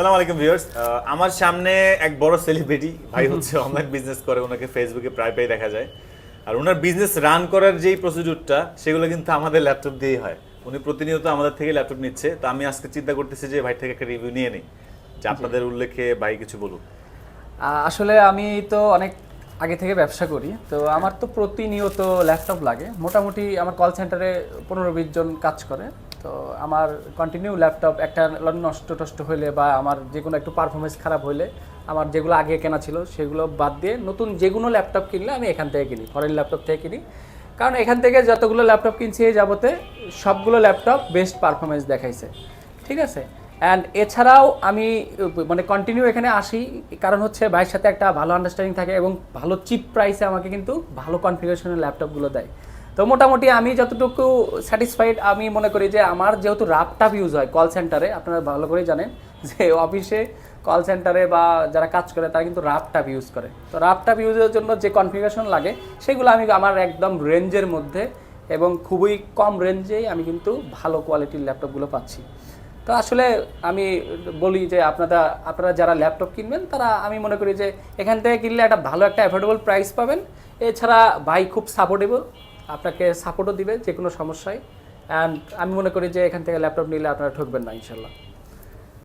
আসসালামু আলাইকুম ভিউয়ার্স, আমার সামনে এক বড় সেলিব্রিটি ভাই হচ্ছে অনলাইন বিজনেস করে, ওনাকে ফেসবুকে প্রায় দেখা যায়। আর ওনার বিজনেস রান করার যেই প্রসিডিউরটা সেগুলো কিন্তু আমাদের ল্যাপটপ দিয়েই হয়। উনি প্রতিনিয়ত আমাদের থেকে ল্যাপটপ নিচ্ছে, তো আমি আজকে চিন্তা করতেছি যে ভাই থেকে একটা রিভিউ নিয়ে নিই, যে আপনাদের উল্লেখে ভাই কিছু বলুন। আসলে আমি তো অনেক আগে থেকে ব্যবসা করি, তো আমার তো প্রতিনিয়ত ল্যাপটপ লাগে। মোটামুটি আমার কল সেন্টারে 15-20 জন কাজ করে। তো আমার কন্টিনিউ ল্যাপটপ একটা নষ্ট টষ্ট হইলে বা আমার যে কোনো একটু পারফরমেন্স খারাপ হইলে আমার যেগুলো আগে কেনা ছিল সেগুলো বাদ দিয়ে নতুন যেগুলো ল্যাপটপ কিনলে আমি এখান থেকে কিনি, ফরেন ল্যাপটপ থেকে কিনি। কারণ এখান থেকে যতগুলো ল্যাপটপ কিনছি এই যাবতে সবগুলো ল্যাপটপ বেস্ট পারফরমেন্স দেখাইছে, ঠিক আছে। অ্যান্ড এছাড়াও আমি মানে কন্টিনিউ এখানে আসি, কারণ হচ্ছে ভাইয়ের সাথে একটা ভালো আন্ডারস্ট্যান্ডিং থাকে এবং ভালো চিপ প্রাইসে আমাকে কিন্তু ভালো কনফিগারেশনের ল্যাপটপগুলো দেয়। তো মোটামুটি আমি যতটুকু স্যাটিসফাইড, আমি মনে করি যে আমার যেহেতু ল্যাপটপ ইউজ হয় কল সেন্টারে, আপনারা ভালো করেই জানেন যে অফিসে কল সেন্টারে বা যারা কাজ করে তারা কিন্তু ল্যাপটপ ইউজ করে। তো ল্যাপটপ ইউজের জন্য যে কনফিগারেশন লাগে সেগুলো আমি আমার একদম রেঞ্জের মধ্যে এবং খুবই কম রেঞ্জেই আমি কিন্তু ভালো কোয়ালিটির ল্যাপটপগুলো পাচ্ছি। তো আসলে আমি বলি যে আপনারা যারা ল্যাপটপ কিনবেন তারা, আমি মনে করি যে এখান থেকে কিনলে একটা ভালো একটা অ্যাফোর্ডেবল প্রাইস পাবেন। এছাড়া ভাই খুব সাপোর্টেবল, আপনাকে সাপোর্টও দিবে যে কোনো সমস্যায়। অ্যান্ড আমি মনে করি যে এখান থেকে ল্যাপটপ নিলে আপনারা ঠকবেন না ইনশাল্লাহ।